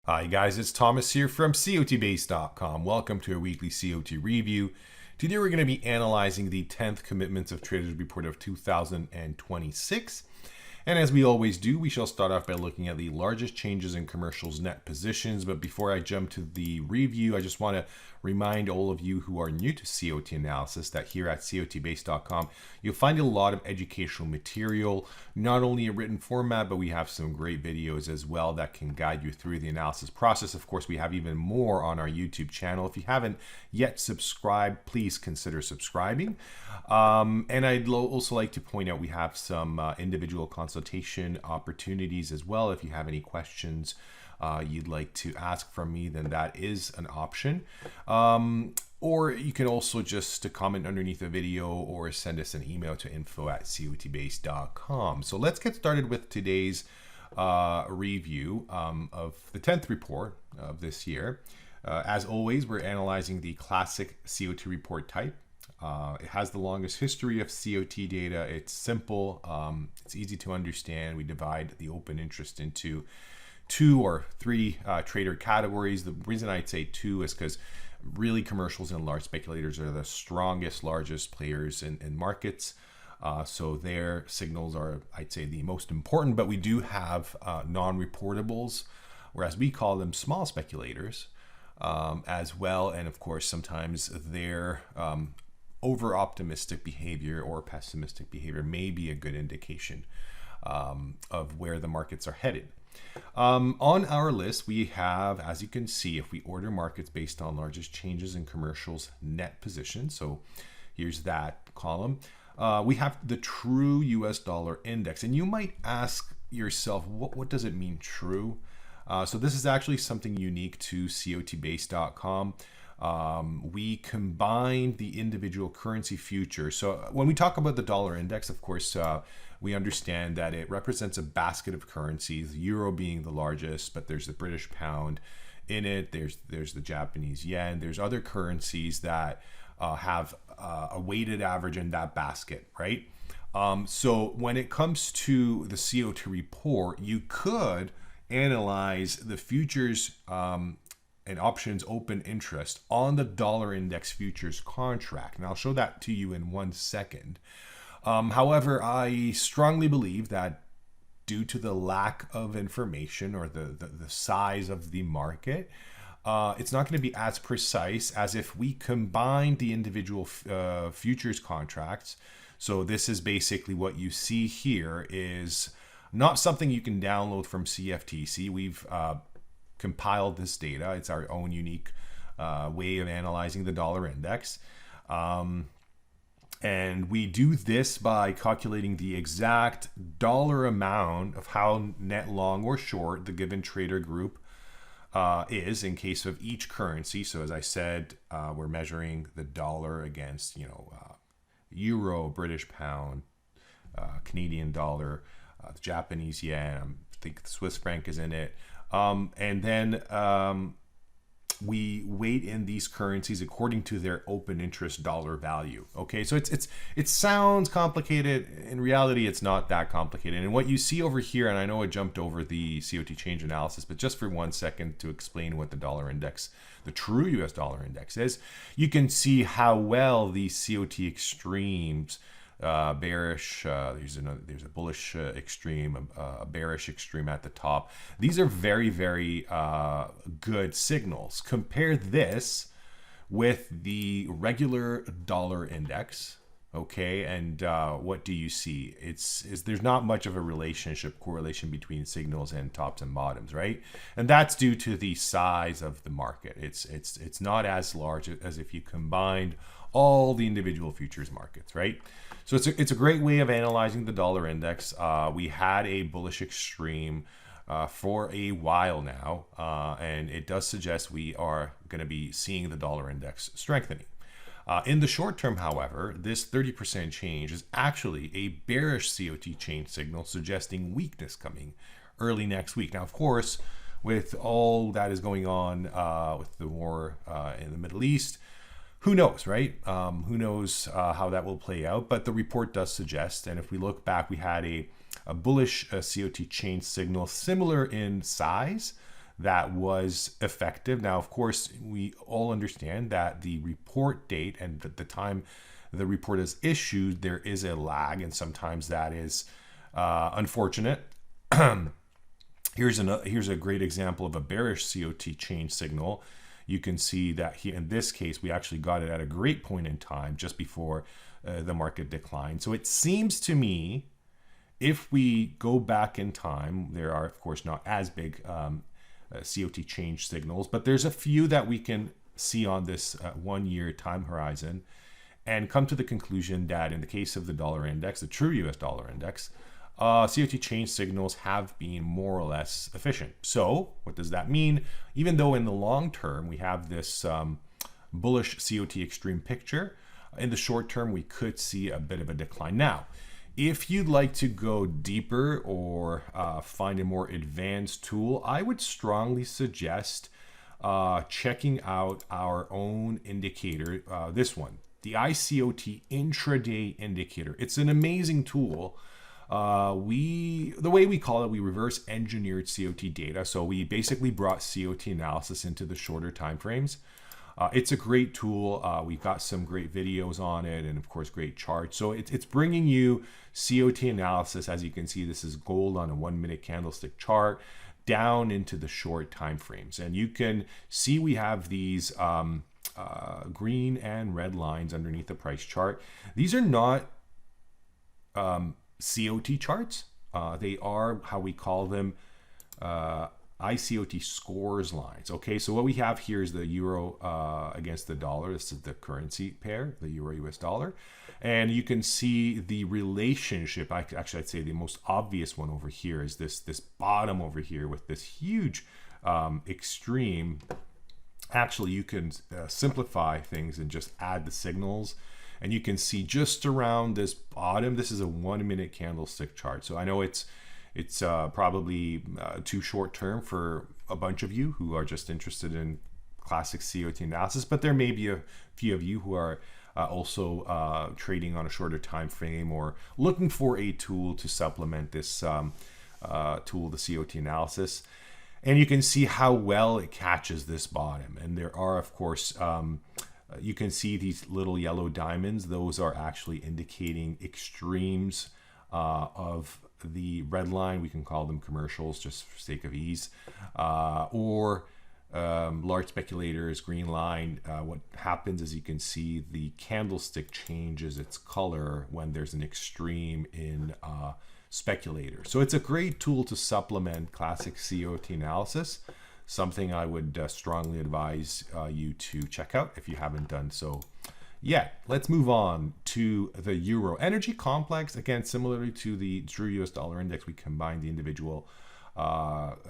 Hi guys, it's Thomas here from COTBase.com. Welcome to a weekly COT review. Today we're going to be analyzing the 10th Commitments of Traders Report of 2026. And as we always do, we shall start off by looking at the largest changes in commercials net positions. But before I jump to the review, I just want to remind all of you who are new to COT analysis that here at COTBase.com, you'll find a lot of educational material, not only in written format, but we have some great videos as well that can guide you through the analysis process. Of course, we have even more on our YouTube channel. If you haven't yet subscribed, please consider subscribing. And I'd also like to point out we have some individual consultation opportunities as well. If you have any questions you'd like to ask from me, then that is an option. Or you can also just comment underneath the video or send us an email to info@cotbase.com. So let's get started with today's review of the 10th report of this year. As always, we're analyzing the classic COT report type. It has the longest history of COT data. It's simple. It's easy to understand. We divide the open interest into 2 or 3 trader categories. The reason I'd say 2 is because really commercials and large speculators are the strongest, largest players in markets. So their signals are, I'd say, the most important. But we do have non-reportables, whereas we call them small speculators as well. And of course, sometimes their over-optimistic behavior or pessimistic behavior may be a good indication of where the markets are headed. On our list, we have, as you can see, if we order markets based on largest changes in commercials net position. So here's that column. We have the true US dollar index. And you might ask yourself, what does it mean true? So this is actually something unique to COTBase.com. We combine the individual currency futures. So when we talk about the dollar index, of course, we understand that it represents a basket of currencies, the euro being the largest, but there's the British pound in it. There's the Japanese yen. There's other currencies that have a weighted average in that basket, right? So when it comes to the COT report, you could analyze the futures and options open interest on the dollar index futures contract. And I'll show that to you in 1 second. However, I strongly believe that due to the lack of information or the size of the market, it's not going to be as precise as if we combine the individual futures contracts. So this is basically what you see here is not something you can download from CFTC. We've compiled this data. It's our own unique way of analyzing the dollar index. And we do this by calculating the exact dollar amount of how net long or short the given trader group is in case of each currency. So as I said, we're measuring the dollar against, euro, British pound, Canadian dollar, the Japanese yen. I think the Swiss franc is in it. And then we weight in these currencies according to their open interest dollar value. Okay, so it sounds complicated. In reality, it's not that complicated. And what you see over here, and I know I jumped over the COT change analysis, but just for 1 second to explain what the dollar index, the true US dollar index is, you can see how well the COT extremes, bearish, there's a bullish extreme, a bearish extreme at the top. These are very, very good signals. Compare this with the regular dollar index, okay? And what do you see? There's not much of a correlation between signals and tops and bottoms, right? And that's due to the size of the market. It's not as large as if you combined all the individual futures markets, right? So it's a great way of analyzing the dollar index. We had a bullish extreme for a while now, and it does suggest we are going to be seeing the dollar index strengthening. In the short term, however, this 30% change is actually a bearish COT change signal suggesting weakness coming early next week. Now, of course, with all that is going on with the war in the Middle East, who knows, right? Who knows how that will play out, but the report does suggest, and if we look back, we had a bullish COT change signal similar in size that was effective. Now, of course, we all understand that the report date and the time the report is issued, there is a lag, and sometimes that is unfortunate. Here's a great example of a bearish COT change signal. You can see that here in this case, we actually got it at a great point in time just before the market declined. So it seems to me, if we go back in time, there are, of course, not as big COT change signals, but there's a few that we can see on this 1 year time horizon and come to the conclusion that in the case of the dollar index, the true US dollar index, COT change signals have been more or less efficient. So what does that mean? Even though in the long term we have this bullish COT extreme picture, in the short term we could see a bit of a decline. Now, if you'd like to go deeper or find a more advanced tool, I would strongly suggest checking out our own indicator, this one, the iCOT Intraday Indicator. It's an amazing tool. The way we call it, we reverse engineered COT data. So we basically brought COT analysis into the shorter time frames. It's a great tool. We've got some great videos on it, and of course, great charts. So it's bringing you COT analysis. As you can see, this is gold on a 1 minute candlestick chart down into the short time frames. And you can see we have these green and red lines underneath the price chart. These are not COT charts. They are how we call them iCOT scores lines. Okay, so what we have here is the euro against the dollar. This is the currency pair, the euro US dollar. And you can see the relationship. Actually, I'd say the most obvious one over here is this bottom over here with this huge extreme. Actually, you can simplify things and just add the signals. And you can see just around this bottom, this is a 1 minute candlestick chart. So I know it's probably too short term for a bunch of you who are just interested in classic COT analysis, but there may be a few of you who are also trading on a shorter time frame or looking for a tool to supplement this tool, the COT analysis. And you can see how well it catches this bottom. And there are, of course, you can see these little yellow diamonds. Those are actually indicating extremes of the red line. We can call them commercials just for sake of ease, or large speculators, green line. What happens is you can see the candlestick changes its color when there's an extreme in speculators. So it's a great tool to supplement classic COT analysis. Something I would strongly advise you to check out if you haven't done so yet. Let's move on to the euro energy complex. Again, similarly to the true US dollar index, we combine the individual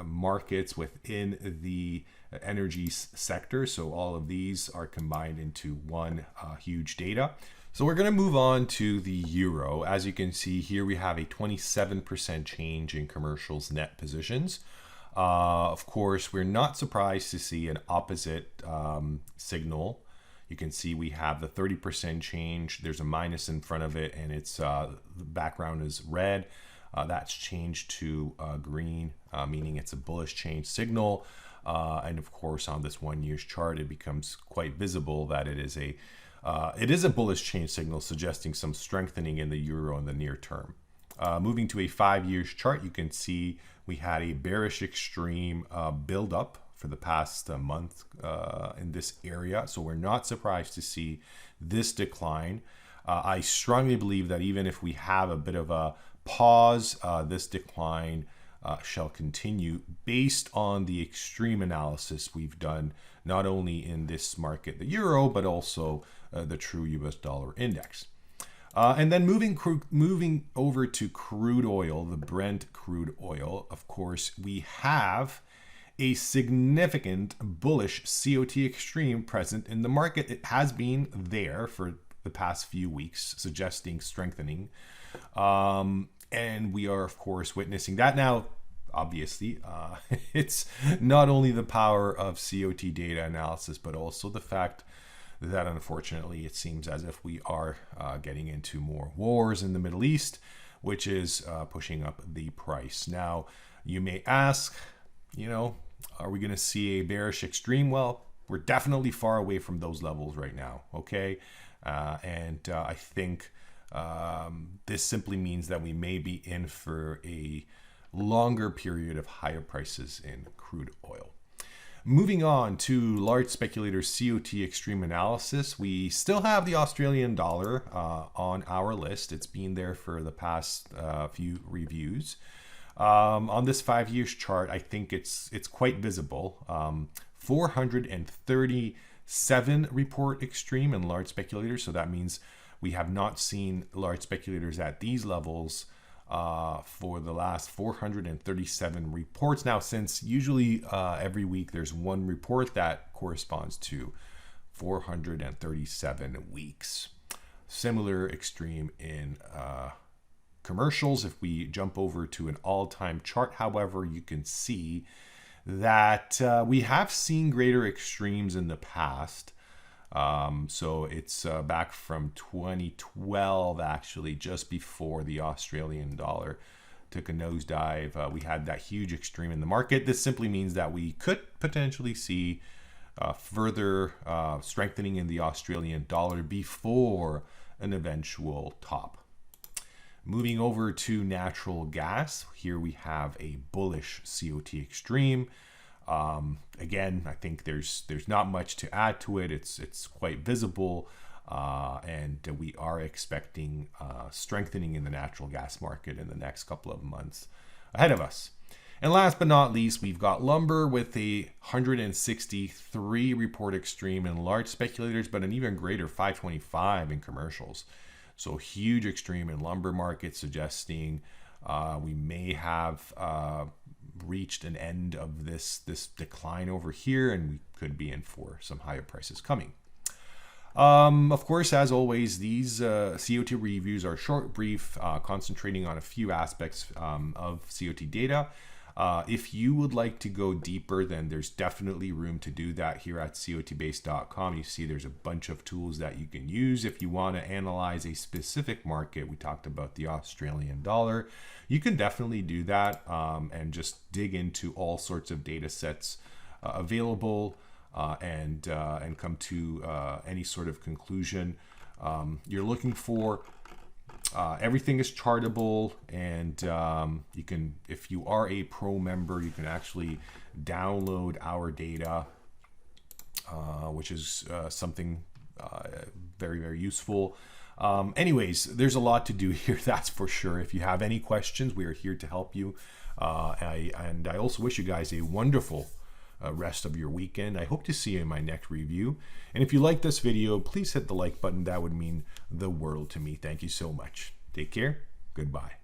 markets within the energy sector. So all of these are combined into one huge data. So we're going to move on to the euro. As you can see here, we have a 27% change in commercials net positions. Of course, we're not surprised to see an opposite signal. You can see we have the 30% change. There's a minus in front of it, and it's the background is red. That's changed to green, meaning it's a bullish change signal. And of course, on this 1 year's chart, it becomes quite visible that it is a bullish change signal, suggesting some strengthening in the euro in the near term. Moving to a 5 years chart, you can see we had a bearish extreme build up for the past month in this area. So we're not surprised to see this decline. I strongly believe that even if we have a bit of a pause, this decline shall continue based on the extreme analysis we've done, not only in this market, the euro, but also the true US dollar index. And then moving over to crude oil, the Brent crude oil, of course, we have a significant bullish COT extreme present in the market. It has been there for the past few weeks, suggesting strengthening. And we are, of course, witnessing that now. Obviously, it's not only the power of COT data analysis, but also the fact that unfortunately it seems as if we are getting into more wars in the Middle East, which is pushing up the price. Now, you may ask, Are we going to see a bearish extreme? Well, we're definitely far away from those levels right now, okay? I think this simply means that we may be in for a longer period of higher prices in crude oil. Moving on to large speculators COT Extreme analysis, we still have the Australian dollar on our list. It's been there for the past few reviews. On this 5 years chart, I think it's quite visible. 437 report extreme in large speculators. So that means we have not seen large speculators at these levels for the last 437 reports. Now, since usually every week there's one report that corresponds to 437 weeks. Similar extreme in commercials. If we jump over to an all-time chart, however, you can see that we have seen greater extremes in the past. So it's back from 2012, actually, just before the Australian dollar took a nosedive. We had that huge extreme in the market. This simply means that we could potentially see further strengthening in the Australian dollar before an eventual top. Moving over to natural gas, here we have a bullish COT extreme. Again, I think there's not much to add to it. It's quite visible, and we are expecting strengthening in the natural gas market in the next couple of months ahead of us. And last but not least, we've got lumber with a 163 report extreme in large speculators, but an even greater 525 in commercials. So huge extreme in lumber market, suggesting we may have reached an end of this decline over here, and we could be in for some higher prices coming. Of course, as always, these COT reviews are short, brief, concentrating on a few aspects of COT data. If you would like to go deeper, then there's definitely room to do that here at COTBase.com. You see there's a bunch of tools that you can use. If you want to analyze a specific market, we talked about the Australian dollar, you can definitely do that and just dig into all sorts of data sets available and come to any sort of conclusion you're looking for. Everything is chartable, and you can, if you are a pro member, you can actually download our data, which is something very, very useful. Anyways, there's a lot to do here, that's for sure. If you have any questions, we are here to help you. I also wish you guys a wonderful rest of your weekend. I hope to see you in my next review. And if you like this video, please hit the like button. That would mean the world to me. Thank you so much. Take care. Goodbye.